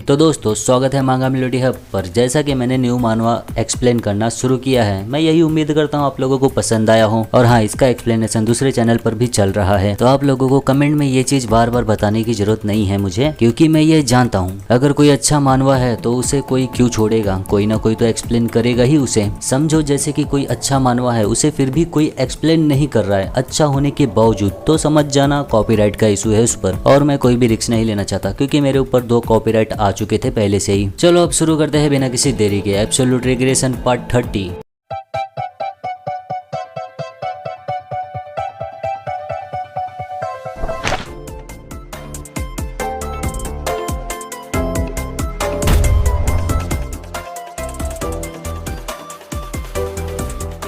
तो दोस्तों स्वागत है मांगा मेलोडी हब पर। जैसा कि मैंने न्यू मानवा एक्सप्लेन करना शुरू किया है, मैं यही उम्मीद करता हूँ आप लोगों को पसंद आया हो। और हाँ, इसका एक्सप्लेनेशन दूसरे चैनल पर भी चल रहा है, तो आप लोगों को कमेंट में ये चीज बार बार बताने की जरूरत नहीं है मुझे, क्योंकि मैं ये जानता हूँ अगर कोई अच्छा मानवा है तो उसे कोई क्यों छोड़ेगा, कोई ना कोई तो एक्सप्लेन करेगा ही उसे। समझो जैसे कि कोई अच्छा मानवा है, उसे फिर भी कोई एक्सप्लेन नहीं कर रहा है अच्छा होने के बावजूद, तो समझ जाना कॉपीराइट का इशू है उस पर। और मैं कोई भी रिस्क नहीं लेना चाहता क्योंकि मेरे ऊपर 2 कॉपीराइट आ चुके थे पहले से ही। चलो अब शुरू करते हैं बिना किसी देरी के एब्सोल्यूट रिग्रेशन पार्ट 30।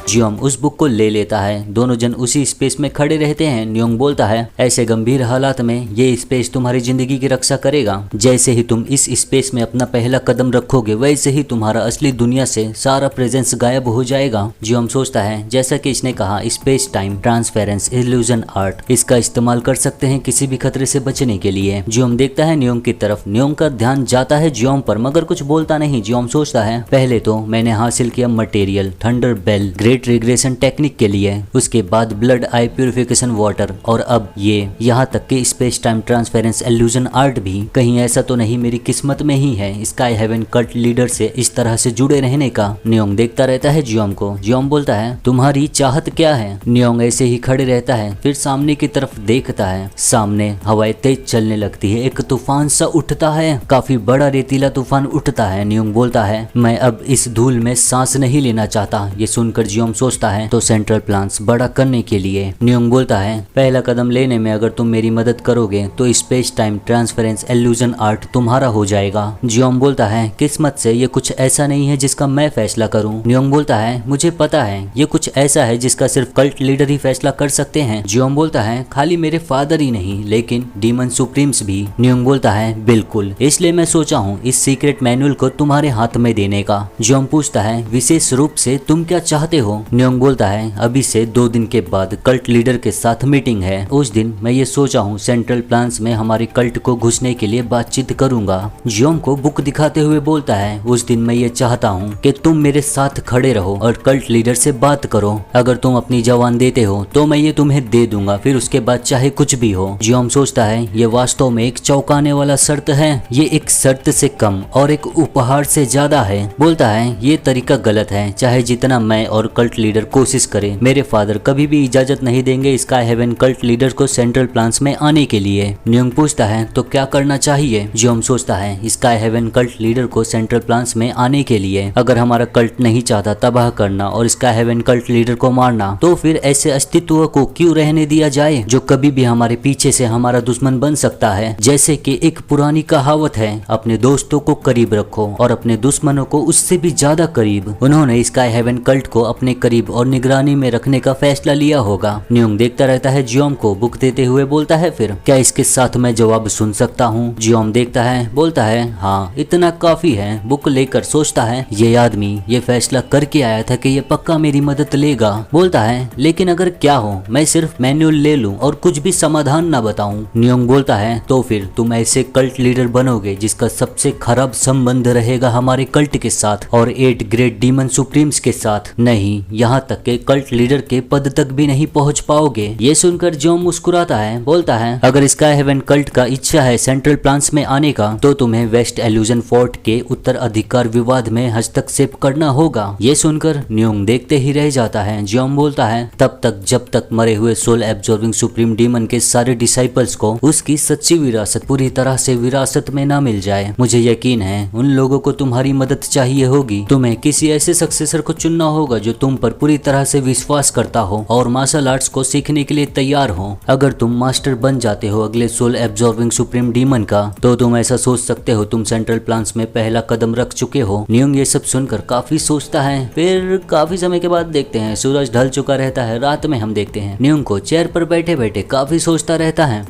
जियोम उस बुक को ले लेता है, दोनों जन उसी स्पेस में खड़े रहते हैं। न्योंग बोलता है, ऐसे गंभीर हालात में ये स्पेस तुम्हारी जिंदगी की रक्षा करेगा। जैसे ही तुम इस स्पेस में अपना पहला कदम रखोगे, वैसे ही तुम्हारा असली दुनिया से सारा प्रेजेंस गायब हो जाएगा। जियोम सोचता है, जैसा कि इसने कहा, space time transference illusion art, इसका इस्तेमाल कर सकते हैं किसी भी खतरे से बचने के लिए। जियोम देखता है न्योंग की तरफ, न्योंग का ध्यान जाता है जियोम पर, मगर कुछ बोलता नहीं। जियोम सोचता है, पहले तो मैंने हासिल किया material thunder bell great regression technique के लिए, उसके बाद ब्लड आई प्यूरिफिकेशन वाटर, और अब ये यहाँ तक कि space time transference illusion art भी। कहीं ऐसा तो नहीं मेरी किस्मत में ही है स्काई हेवन कल्ट लीडर से इस तरह से जुड़े रहने का। न्योंग देखता रहता है जियोम को। जियोम बोलता है, तुम्हारी चाहत क्या है? न्योंग ऐसे ही खड़े रहता है, फिर सामने की तरफ देखता है। सामने हवाएं तेज चलने लगती है, एक तूफान सा उठता है, काफी बड़ा रेतीला तूफान उठता है। न्योंग बोलता है, मैं अब इस धूल में सांस नहीं लेना चाहता। ये सुनकर जियोम सोचता है, तो सेंट्रल प्लान्स बड़ा करने के लिए। न्योंग बोलता है, पहला कदम लेने में अगर तुम मेरी मदद करोगे तो space time transference illusion art तुम्हारा हो जाएगा। जियोम बोलता है, किस्मत से ये कुछ ऐसा नहीं है जिसका मैं फैसला करूं। न्योंग बोलता है, मुझे पता है ये कुछ ऐसा है जिसका सिर्फ कल्ट लीडर ही फैसला कर सकते हैं। जियोम बोलता है, खाली मेरे फादर ही नहीं लेकिन डीमन सुप्रीम्स भी। न्योंग बोलता है, बिल्कुल, इसलिए मैं सोचा हूँ इस सीक्रेट मैनुअल को तुम्हारे हाथ में देने का। जियोम पूछता है, विशेष रूप से तुम क्या चाहते हो? न्योंग बोलता है, अभी से 2 दिन के बाद कल्ट लीडर के साथ मीटिंग है। उस दिन मैं ये सोचा हूँ सेंट्रल प्लान्स में हमारे कल्ट को घुसने के लिए बातचीत करूंगा। जियोम को बुक दिखाते हुए बोलता है, उस दिन मैं ये चाहता हूँ कि तुम मेरे साथ खड़े रहो और कल्ट लीडर से बात करो। अगर तुम अपनी जवान देते हो तो मैं ये तुम्हें दे दूंगा, फिर उसके बाद चाहे कुछ भी हो। जियोम सोचता है, ये वास्तव में एक चौंकाने वाला शर्त है। ये एक शर्त से कम और एक उपहार से ज्यादा है। बोलता है, ये तरीका गलत है। चाहे जितना मैं और कल्ट लीडर कोशिश करें, मेरे फादर कभी भी इजाजत नहीं देंगे स्काई हेवन कल्ट लीडर को सेंट्रल प्लान्स में आने के लिए। न्योंग पूछता है, तो क्या करना चाहिए? जियोम सोचता है, स्काई हेवन कल्ट लीडर को सेंट्रल प्लान्स में आने के लिए अगर हमारा कल्ट नहीं चाहता तबाह करना और स्काई हेवन कल्ट लीडर को मारना, तो फिर ऐसे अस्तित्व को क्यों रहने दिया जाए जो कभी भी हमारे पीछे से हमारा दुश्मन बन सकता है। जैसे कि एक पुरानी कहावत है, अपने दोस्तों को करीब रखो और अपने दुश्मनों को उससे भी ज्यादा करीब। उन्होंने स्काई हेवन कल्ट को अपने करीब और निगरानी में रखने का फैसला लिया होगा। न्योंग देखता रहता है जियोम को, बुक देते हुए बोलता है, फिर क्या इसके साथ मैं जवाब सुन सकता हूँ? जियोम देखता है, बोलता है, हाँ इतना काफी है। बुक लेकर सोचता है, ये आदमी ये फैसला करके आया था कि ये पक्का मेरी मदद लेगा। बोलता है, लेकिन अगर क्या हो मैं सिर्फ मैनुअल ले लूं और कुछ भी समाधान ना बताऊं? न्योंग बोलता है, तो फिर तुम ऐसे कल्ट लीडर बनोगे जिसका सबसे खराब संबंध रहेगा हमारे कल्ट के साथ और 8 ग्रेट डीमन सुप्रीम्स के साथ। नहीं, यहाँ तक के कल्ट लीडर के पद तक भी नहीं पहुंच पाओगे। ये सुनकर जियोम मुस्कुराता है, बोलता है, अगर स्काई हेवन कल्ट का इच्छा है सेंट्रल प्लान्स में आने का, तो तुम्हें वेस्ट इल्यूजन फोर्ट के उत्तराधिकार विवाद में हस्तक्षेप करना होगा। ये सुनकर न्योंग देखते ही रह जाता है। जियोम बोलता है, तब तक जब तक मरे हुए सोल एब्जॉर्बिंग सुप्रीम डीमन के सारे डिसाइपल्स को उसकी सच्ची विरासत पूरी तरह से विरासत में ना मिल जाए, मुझे यकीन है उन लोगों को तुम्हारी मदद चाहिए होगी। तुम्हें किसी ऐसे सक्सेसर को चुनना होगा जो तुम पर पूरी तरह से विश्वास करता हो और मार्शल आर्ट्स को सीखने के लिए तैयार हो। अगर तुम मास्टर बन जाते हो अगले सोल एब्जॉर्बिंग सुप्रीम डीमन का, तो तुम ऐसा सोच सकते हो तुम सेंट्रल प्लान्स में पहला कदम रख चुके हो। न्योंग ये सब सुनकर काफी सोचता है। फिर काफी समय के बाद देखते हैं सूरज ढल चुका रहता है। रात में हम देखते हैं न्योंग को चेयर पर बैठे बैठे काफी सोचता रहता है।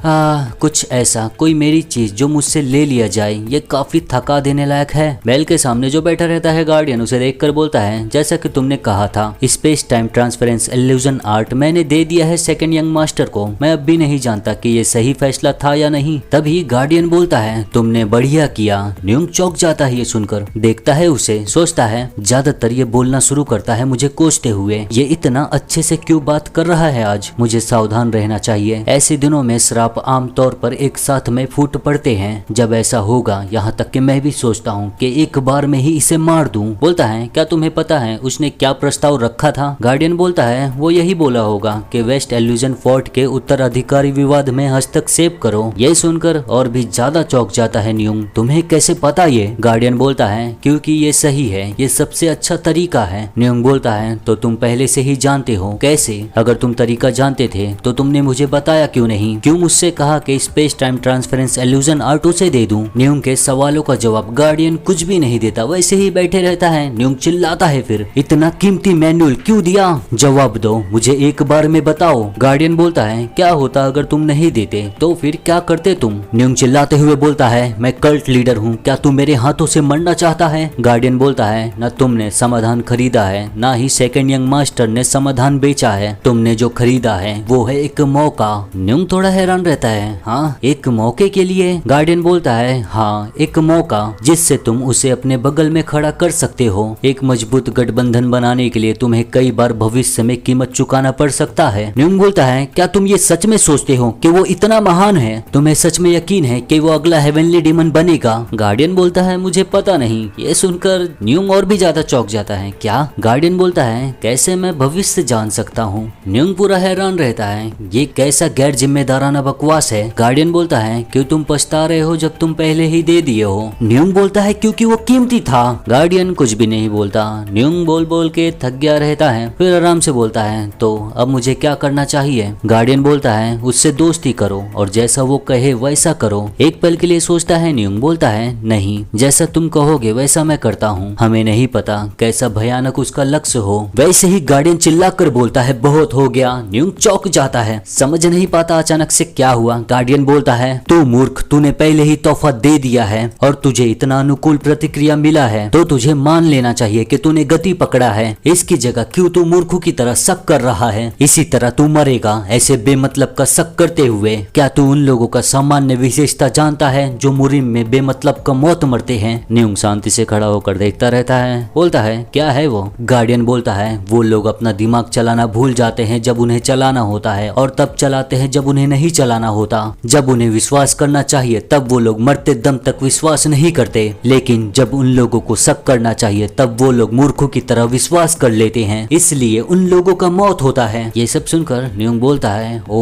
कुछ ऐसा कोई मेरी चीज जो मुझसे ले लिया जाए, ये काफी थका देने लायक है। बेल के सामने जो बैठा रहता है गार्डियन उसे देखकर बोलता है, जैसा कि तुमने कहा था space time transference illusion art मैंने दे दिया है सेकंड यंग मास्टर को। मैं अब भी नहीं जानता कि ये सही फैसला था या नहीं। तभी गार्डियन बोलता है तुमने बढ़िया किया। न्यूंग चौंक जाता है ये सुनकर, देखता है उसे, सोचता है ज्यादातर ये बोलना शुरू करता है मुझे कोसते हुए। ये इतना अच्छे से क्यों बात कर रहा है आज, मुझे सावधान रहना चाहिए। ऐसे दिनों में श्राप आमतौर पर एक साथ में फूट पड़ते हैं। जब ऐसा होगा, यहाँ तक कि मैं भी सोचता हूँ कि एक बार में ही इसे मार दूं। बोलता है क्या तुम्हें पता है उसने क्या प्रस्ताव रखा था? गार्डियन बोलता है वो यही बोला होगा कि वेस्ट इल्यूजन फोर्ट के उत्तराधिकारी विवाद में हस्तक्षेप करो। ये सुनकर और भी ज्यादा चौंक जाता है न्यूंग। तुम्हें कैसे पता ये? गार्डियन बोलता है क्योंकि ये सही है, ये सबसे अच्छा तरीका है। न्यूंग बोलता है तो तुम पहले से ही जानते हो? कैसे? अगर तुम तरीका जानते थे तो तुमने मुझे बताया क्यों नहीं? क्यों मुझसे कहा कि space time transference illusion art उसे दे दूं? न्यूंग के सवालों का जवाब गार्डियन कुछ भी नहीं देता, वैसे ही बैठे रहता है। न्यूंग चिल्लाता है फिर इतना कीमती मैनुअल क्यों दिया? जवाब दो, मुझे एक बार में बताओ। गार्डियन बोलता है क्या होता अगर तुम नहीं देते, तो फिर क्या करते तुम? न्यूंग चिल्लाते हुए बोलता है मैं कल्ट लीडर हूँ, क्या तू मेरे हाथों से मरना चाहता है? गार्डियन बोलता है न तुमने समाधान खरीदा है, ना ही सेकंड यंग मास्टर ने समाधान बेचा है। तुमने जो खरीदा है वो है एक मौका। न्यूंग थोड़ा हैरान रहता है, हाँ एक मौके के लिए? गार्डियन बोलता है हाँ एक मौका जिससे तुम उसे अपने बगल में खड़ा कर सकते हो। एक मजबूत गठबंधन बनाने के लिए तुम्हें कई बार भविष्य में कीमत चुकाना पड़ सकता है। न्यूंग बोलता है क्या तुम ये सच में सोचते हो कि वो इतना महान है? तुम्हें सच में यकीन है कि वो अगला हेवनली डीमन बनेगा? गार्डियन बोलता है मुझे पता नहीं। ये सुनकर न्यूंग और भी ज्यादा चौंक जाता है। क्या? गार्डियन बोलता है कैसे मैं भविष्य जान सकता हूँ? न्यूंग पूरा हैरान रहता है, ये कैसा गैर जिम्मेदाराना बकवास है। गार्डियन बोलता है क्यों तुम पछता रहे हो जब तुम पहले ही दे दिए हो? न्यूंग बोलता है क्योंकि वो कीमती था। गार्डियन कुछ भी नहीं बोलता। न्यूंग बोल बोल के थक गया रहता है, फिर आराम से बोलता है तो अब मुझे क्या करना चाहिए? गार्डियन बोलता है उससे दोस्ती करो और जैसा वो कहे वैसा करो। एक पल के लिए सोचता है न्यूंग, बोलता है नहीं, जैसा तुम कहोगे वैसा मैं करता हूँ। हमें नहीं पता कैसा भयानक उसका लक्ष्य हो। वैसे ही गार्डियन चिल्लाकर बोलता है बहुत हो गया। न्यूंग चौंक जाता है, समझ नहीं पाता अचानक से क्या हुआ। गार्डियन बोलता है तू मूर्ख, तूने पहले ही तोहफा दे दिया है और तुझे इतना अनुकूल प्रतिक्रिया मिला है तो तुझे मान लेना चाहिए कि तूने गति पकड़ा है। इसकी जगह क्यों तू मूर्खों की तरह शक कर रहा है? इसी तरह तू मरेगा ऐसे बेमतलब का शक करते हुए। क्या तू उन लोगों का सामान्य विशेषता जानता है जो मुरिम में बेमतलब का मौत मरते हैं? न्यूंग शांति से खड़ा होकर देखता रहता है, बोलता है क्या है वो? गार्डियन बोलता है वो लोग अपना दिमाग चलाना भूल जाते हैं जब उन्हें चलाना होता है और तब चलाते हैं जब उन्हें नहीं चलाना होता। जब उन्हें विश्वास करना चाहिए तब वो लोग मरते दम तक विश्वास नहीं करते, लेकिन जब उन लोगों को शक करना चाहिए तब वो लोग मूर्खों की तरह विश्वास कर लेते हैं, इसलिए उन लोगों का मौत होता है। ये सब सुनकर न्यूंग बोलता है ओ।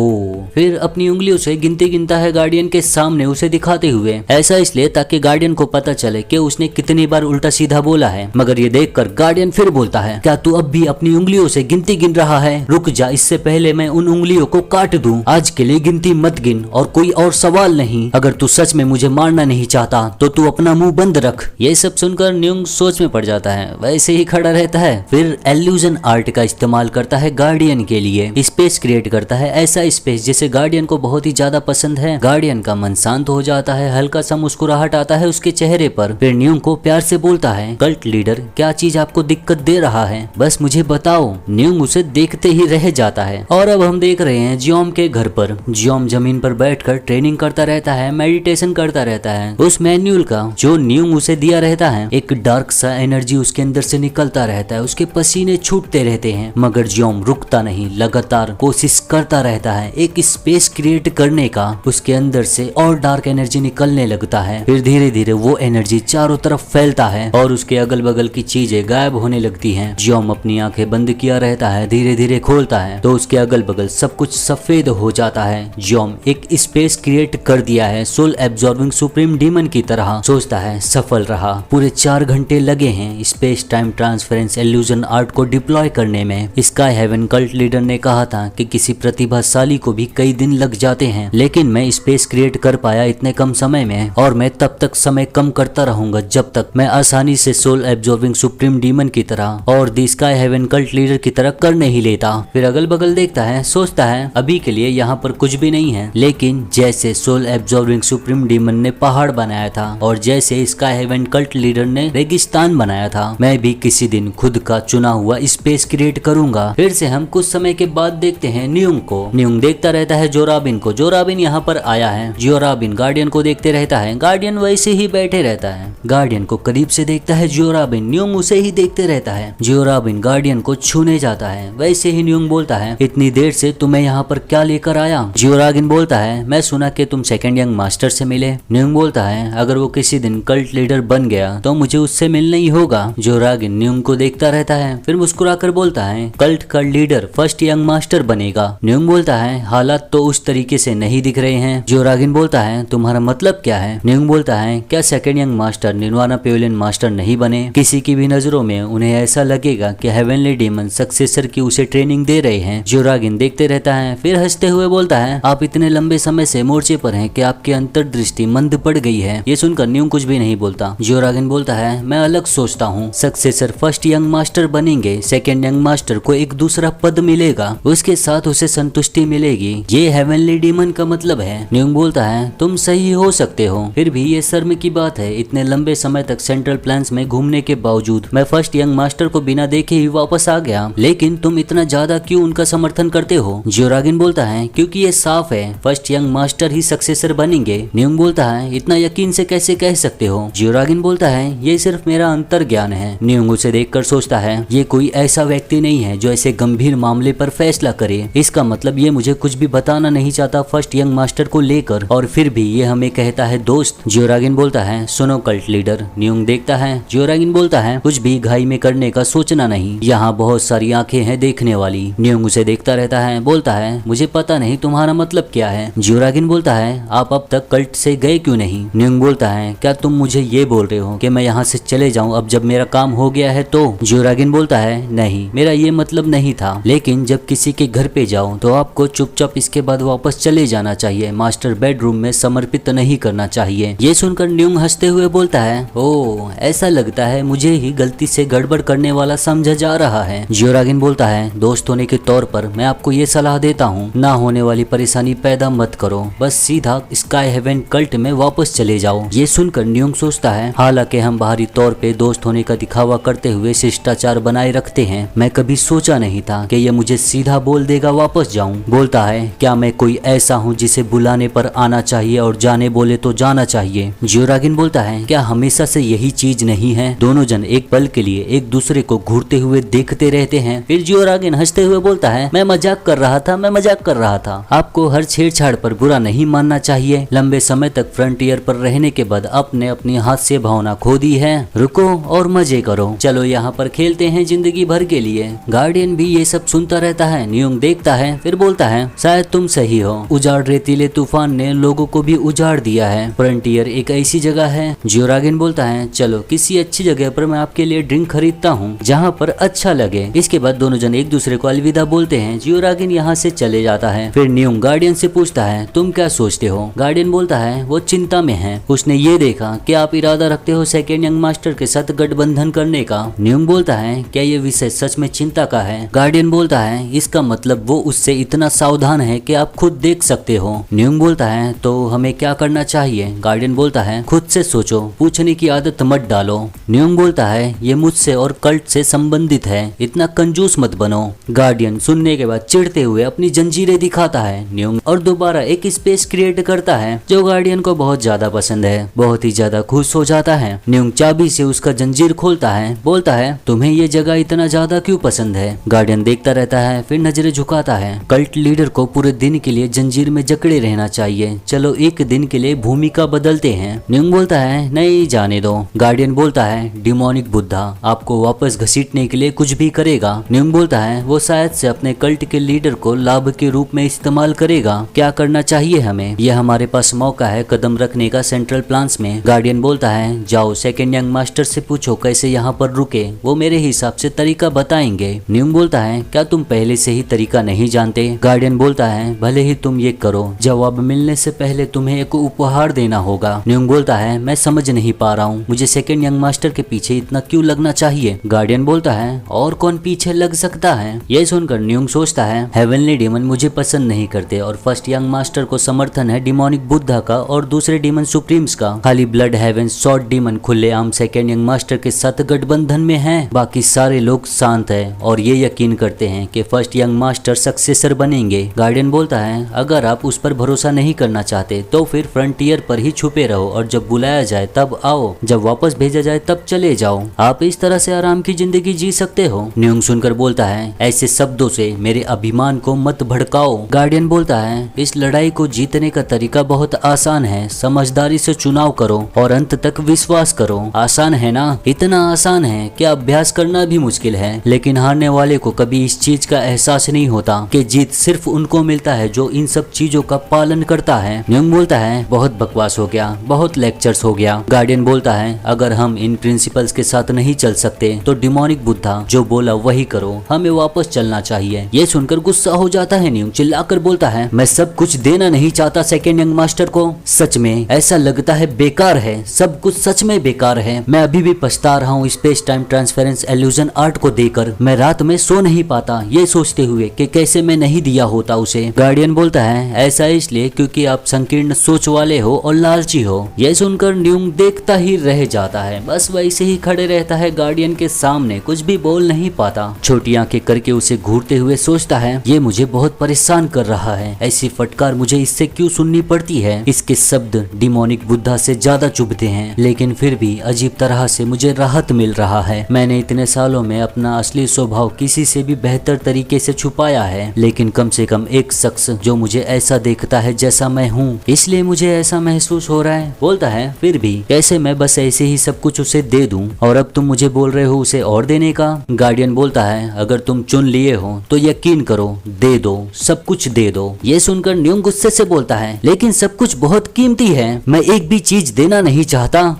फिर अपनी उंगलियों से गिनती गिनता है गार्डियन के सामने उसे दिखाते हुए। ऐसा इसलिए ताकि गार्डियन को पता चले कि उसने कितनी बार उल्टा सीधा बोला है। मगर ये देखकर गार्डियन फिर बोलता है क्या तू अब भी अपनी उंगलियों से गिनती गिन रहा है? रुक जा, इससे पहले मैं उन उंगलियों को काट दूं। आज के लिए गिनती मत गिन और कोई और सवाल नहीं। अगर तू सच में मुझे मारना नहीं चाहता तो तू अपना मुंह बंद रख। ये सब सुनकर न्यूंग सोच में पड़ जाता है, वैसे ही खड़ा रहता है। फिर इल्यूजन आर्ट का इस्तेमाल करता है गार्डियन के लिए। स्पेस क्रिएट करता है, ऐसा स्पेस जिसे गार्डियन को बहुत ही ज्यादा पसंद है। गार्डियन का मन शांत हो जाता है, हल्का सा मुस्कुराहट आता है उसके चेहरे पर। फिर न्यूंग को प्यार से बोलता है कल्ट लीडर क्या चीज आपको दिक्कत दे रहा है, बस मुझे बताओ। न्यूंग उसे देखते ही रह जाता है। और अब हम देख रहे हैं जियोम के घर पर। जियोम जमीन पर बैठकर ट्रेनिंग करता रहता है, मेडिटेशन करता रहता है। उस मैन्युअल का जो न्यूंग उसे दिया रहता है, एक डार्क सा एनर्जी उसके अंदर से निकलता रहता है, उसके पसीने छूटते रहते हैं। मगर जियोम रुकता नहीं, लगातार कोशिश करता रहता है एक स्पेस क्रिएट करने का। उसके अंदर से और डार्क एनर्जी निकलने लगता है। फिर धीरे धीरे वो एनर्जी चारों तरफ फैलता है और उसके अगल बगल की चीजें गायब होने लगती हैं। जियोम अपनी आंखें बंद किया रहता है, धीरे धीरे खोलता है तो उसके अगल बगल सब कुछ सफेद हो जाता है। जियोम एक स्पेस क्रिएट कर दिया है सोल एब्जॉर्बिंग सुप्रीम डीमन की तरह। सोचता है सफल रहा। पूरे 4 घंटे लगे हैं space time transference illusion art को डिप्लॉय करने में। स्काई हेवन कल्ट लीडर ने कहा था कि किसी प्रतिभाशाली को भी कई दिन लग जाते हैं, लेकिन मैं स्पेस क्रिएट कर पाया इतने कम समय में, और मैं तब तक समय कम करता रहूंगा जब तक मैं आसानी से सोल एब्जॉर्बिंग सुप्रीम डीमन की तरह और the sky heaven cult leader की तरह कर नहीं लेता। फिर अगल बगल देखता है, सोचता है अभी के लिए यहाँ पर कुछ भी नहीं है, लेकिन जैसे सोल एब्जॉर्बिंग सुप्रीम डीमन ने पहाड़ बनाया था और जैसे स्काई हेवन कल्ट लीडर ने रेगिस्तान बनाया था, मैं भी किसी दिन खुद का चुना हुआ स्पेस क्रिएट करूंगा। फिर से हम कुछ समय के बाद देखते हैं न्यूंग को। न्यूंग देखता रहता है जोराबिन को। जोराबिन यहाँ पर आया है। जोराबिन गार्डियन को देखते रहता है। गार्डियन वैसे ही बैठे रहता है। गार्डियन को करीब से देखता है जोराबिन। न्यूंग उसे ही देखते रहता है। जोराबिन गार्डियन को छूने जाता है। वैसे ही न्यूंग बोलता है, इतनी देर से तुम्हें यहाँ पर क्या लेकर आया? जोरागिन बोलता है, मैं सुना कि तुम सेकंड यंग मास्टर से मिले। न्यूंग बोलता है, अगर वो किसी दिन कल्ट लीडर बन गया तो मुझे उससे मिलना ही होगा। जोरागिन न्यूंग को देखता रहता है, फिर मुस्कुराकर बोलता है, कल्ट का लीडर फर्स्ट यंग मास्टर बनेगा। न्यूंग बोलता है, हालात तो उस तरीके से नहीं दिख रहे हैं। जोरागिन बोलता है, तुम्हारा मतलब क्या है? न्यूंग बोलता है, क्या second young master Nirvana pavilion master नहीं बने? किसी की भी नजरों में उन्हें ऐसा लगेगा कि हेवनली डेमन सक्सेसर की उसे ट्रेनिंग दे रहे हैं। जोरागिन देखते रहता है, फिर हंसते हुए बोलता है, आप इतने लंबे समय से मोर्चे पर हैं कि आपकी अंतर्दृष्टि मंद पड़ गई है। ये सुनकर न्यूंग कुछ भी नहीं बोलता। जोरागिन बोलता है, मैं अलग सोचता हूँ। सक्सेसर फर्स्ट यंग मास्टर बनेंगे, सेकंड यंग मास्टर को एक दूसरा पद मिलेगा, उसके साथ उसे संतुष्टि मिलेगी। ये हेवनली डेमन का मतलब है। न्यूंग बोलता है, तुम सही हो सकते हो, फिर भी ये शर्म की बात है, इतने लंबे समय तक सेंट्रल प्लान्स में घूमने के बावजूद मैं फर्स्ट यंग मास्टर को बिना देखे ही वापस आ गया। लेकिन तुम इतना ज्यादा क्यों उनका समर्थन करते हो? जोरागिन बोलता है, क्योंकि ये साफ है, फर्स्ट यंग मास्टर ही सक्सेसर बनेंगे। न्यूंग बोलता है, इतना यकीन से कैसे कह सकते हो? जोरागिन बोलता है, ये सिर्फ मेरा अंतर ज्ञान है। न्यूंग उसे देखकर सोचता है, ये कोई ऐसा व्यक्ति नहीं है जो ऐसे गंभीर मामले पर फैसला करे। इसका मतलब ये मुझे कुछ भी बताना नहीं चाहता फर्स्ट यंग मास्टर को लेकर, और फिर भी ये हमें कहता है दोस्त। जोरागिन बोलता है, सुनो कल्ट लीडर। न्यूंग देखता है। जोरागिन बोलता है, कुछ भी घाई में करने का सोचना नहीं, यहाँ बहुत सारी आंखें हैं देखने वाली। न्यूंग उसे देखता रहता है, बोलता है, मुझे पता नहीं तुम्हारा मतलब क्या है। जोरागिन बोलता है, आप अब तक कल्ट से गए क्यों नहीं? न्यूंग बोलता है, क्या तुम मुझे ये बोल रहे हो कि मैं यहाँ से चले जाऊँ अब जब मेरा काम हो गया है तो? जोरागिन बोलता है, नहीं, मेरा ये मतलब नहीं था, लेकिन जब किसी के घर पे जाओ तो आपको चुपचाप इसके बाद वापस चले जाना चाहिए, मास्टर बेडरूम में समर्पित नहीं करना चाहिए। ये सुनकर न्यूंग हंसते हुए बोलता है, ओ ऐसा लगता है मुझे ही गलती से गड़बड़ करने वाला समझा जा रहा है। जोरागिन बोलता है, दोस्त होने के तौर पर मैं आपको ये सलाह देता हूँ, ना होने वाली परेशानी पैदा मत करो, बस सीधा स्काई हेवन कल्ट में वापस चले जाओ। ये सुनकर न्यूंग सोचता है, हालांकि हम बाहरी तौर पे दोस्त होने का दिखावा करते हुए शिष्टाचार बनाए रखते हैं, मैं कभी सोचा नहीं था कि ये मुझे सीधा बोल देगा वापस जाऊं। बोलता है, क्या मैं कोई ऐसा हूँ जिसे बुलाने पर आना चाहिए और जाने बोले तो जाना चाहिए? जोरागिन बोलता है, क्या हमेशा से यही चीज नहीं है? दोनों जन एक पल के लिए एक दूसरे को घूरते हुए देखते रहते हैं। फिर जोरागिन हंसते हुए बोलता है, मैं मजाक कर रहा था, मैं मजाक कर रहा था। आपको हर छेड़छाड़ पर बुरा नहीं मानना चाहिए। लंबे समय तक फ्रंटियर पर रहने के बाद आपने अपनी हास्य भावना खो दी है। रुको और मजे करो, चलो यहाँ पर खेलते हैं जिंदगी भर के लिए। गार्डियन भी ये सब सुनता रहता है। न्यूंग देखता है, फिर बोलता है, शायद तुम सही हो, उजाड़ रेतीले तूफान ने लोगों को भी उजाड़ दिया है। फ्रंटियर एक ऐसी जगह है। जोरागिन बोलता है, चलो किसी अच्छी जगह पर मैं आपके लिए ड्रिंक खरीदता हूँ जहाँ पर अच्छा लगे। इसके बाद दोनों जन एक दूसरे को अलविदा बोलते हैं। जोरागिन यहाँ से चले जाता है। फिर न्यूंग गार्डियन से पूछता है, तुम क्या सोचते हो? गार्डियन बोलता है, वो चिंता में है, उसने ये देखा कि आप इरादा रखते हो सेकेंड यंग मास्टर के साथ गठबंधन करने का। न्यूंग बोलता है, क्या ये विषय सच में चिंता का है? गार्डियन बोलता है, इसका मतलब वो उससे इतना सावधान है कि आप खुद देख सकते हो। न्यूंग बोलता है, तो हमें क्या करना चाहिए? गार्डियन बोलता है, खुद से सोचो, पूछने की आदत मत डालो। न्यूंग बोलता है, ये मुझसे और कल्ट से संबंधित है, इतना कंजूस मत बनो। गार्डियन सुनने के बाद चिढ़ते हुए अपनी जंजीरें दिखाता है। न्यूंग और दोबारा एक स्पेस क्रिएट करता है जो गार्डियन को बहुत ज्यादा पसंद है। बहुत ही ज्यादा खुश हो जाता है। न्यूंग चाबी से उसका जंजीर खोलता है। बोलता है, तुम्हें ये जगह इतना ज्यादा क्यों पसंद है? गार्डियन देखता रहता है, फिर नजरें झुकाता है। कल्ट लीडर को पूरे दिन के लिए जंजीर में जकड़े रहना चाहिए, चलो एक दिन के लिए भूमिका बदलते हैं। न्यूंग बोलता है, नहीं जाने दो। गार्डियन बोलता है, डिमोनिक बुद्धा आपको वापस घसीटने के लिए कुछ भी करेगा। न्यूंग बोलता है, वो शायद से अपने कल्ट के लीडर को लाभ के रूप में इस्तेमाल करेगा। क्या करना चाहिए हमें? यह हमारे पास मौका है कदम रखने का सेंट्रल प्लान्स में। गार्डियन बोलता है, जाओ सेकंड यंग मास्टर से पूछो कैसे यहाँ पर रुके, वो मेरे हिसाब से तरीका बताएंगे। न्यूंग बोलता है, क्या तुम पहले से ही तरीका नहीं जानते? गार्डियन बोलता है, भले ही तुम ये करो, जवाब मिलने से पहले तुम्हें एक उपहार देना होगा। न्यूंग बोलता है, मैं समझ नहीं पा रहा हूँ, मुझे सेकंड यंग मास्टर के पीछे इतना क्यों लगना चाहिए? गार्डियन बोलता है, और कौन पीछे लग सकता है? ये सुनकर न्यूंग सोचता है, हेवनली डेमन मुझे पसंद नहीं करते और फर्स्ट यंग मास्टर को समर्थन है डिमोनिक बुद्धा का और दूसरे डेमन सुप्रीम्स का। खाली ब्लड हेवन शॉर्ट डेमन खुलेआम सेकंड यंग मास्टर के साथ गठबंधन में है, बाकी सारे सारे लोग शांत है और ये यकीन करते हैं कि फर्स्ट यंग मास्टर सक्सेसर बनेंगे। गार्डियन बोलता है अगर आप उस पर भरोसा नहीं करना चाहते तो फिर फ्रंटियर पर ही छुपे रहो और जब बुलाया जाए तब आओ, जब वापस भेजा जाए तब चले जाओ। आप इस तरह से आराम की जिंदगी जी सकते हो। न्योंग सुनकर बोलता है ऐसे शब्दों से मेरे अभिमान को मत भड़काओ। गार्डियन बोलता है इस लड़ाई को जीतने का तरीका बहुत आसान है, समझदारी से चुनाव करो और अंत तक विश्वास करो। आसान है ना? इतना आसान है कि अभ्यास करना भी मुश्किल है, लेकिन हारने वाले को कभी इस चीज का एहसास नहीं होता कि जीत सिर्फ उनको मिलता है जो इन सब चीजों का पालन करता है। न्योंग बोलता है बहुत बकवास हो गया, बहुत लेक्चर्स हो गया। गार्डियन बोलता है अगर हम इन प्रिंसिपल्स के साथ नहीं चल सकते तो डिमोनिक बुद्धा जो बोला वही करो, हमें वापस चलना चाहिए। ये सुनकर गुस्सा हो जाता है न्योंग, चिल्लाकर बोलता है मैं सब कुछ देना नहीं चाहता सेकेंड यंग मास्टर को। सच में ऐसा लगता है बेकार है, सब कुछ सच में बेकार है। मैं अभी भी पछता रहा हूँ space time transference illusion art को देकर। मैं रात में सो नहीं पाता ये सोचते हुए कि कैसे मैं नहीं दिया होता उसे। गार्डियन बोलता है ऐसा इसलिए क्योंकि आप संकीर्ण सोच वाले हो और लालची हो। यह सुनकर न्योंग देखता ही रह जाता है, बस वैसे ही खड़े रहता है गार्डियन के सामने, कुछ भी बोल नहीं पाता। छोटी आंखें करके उसे घूरते हुए सोचता है ये मुझे बहुत परेशान कर रहा है, ऐसी फटकार मुझे इससे क्यों सुननी पड़ती है। इसके शब्द डिमोनिक बुद्धा से ज्यादा चुभते हैं, लेकिन फिर भी अजीब तरह से मुझे राहत मिल रहा है। मैंने इतने सालों में अपना असली स्वभाव किसी से भी बेहतर तरीके से छुपाया है, लेकिन कम से कम एक शख्स जो मुझे ऐसा देखता है जैसा मैं हूँ, इसलिए मुझे ऐसा महसूस हो रहा है। बोलता है फिर भी कैसे मैं बस ऐसे ही सब कुछ उसे दे दूं और अब तुम मुझे बोल रहे हो उसे और देने का। गार्डियन बोलता है अगर तुम चुन लिए हो तो यकीन करो, दे दो, सब कुछ दे दो। ये सुनकर न्योंग गुस्से से बोलता है लेकिन सब कुछ बहुत कीमती है, मैं एक भी चीज देना नहीं चाहता।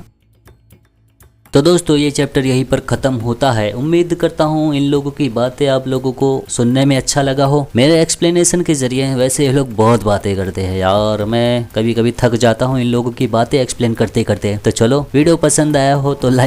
तो दोस्तों ये चैप्टर यहीं पर खत्म होता है। उम्मीद करता हूँ इन लोगों की बातें आप लोगों को सुनने में अच्छा लगा हो। मेरे एक्सप्लेनेशन के जरिए वैसे ये लोग बहुत बातें करते हैं यार, मैं कभी कभी थक जाता हूँ इन लोगों की बातें एक्सप्लेन करते करते। तो चलो वीडियो पसंद आया हो तो लाइक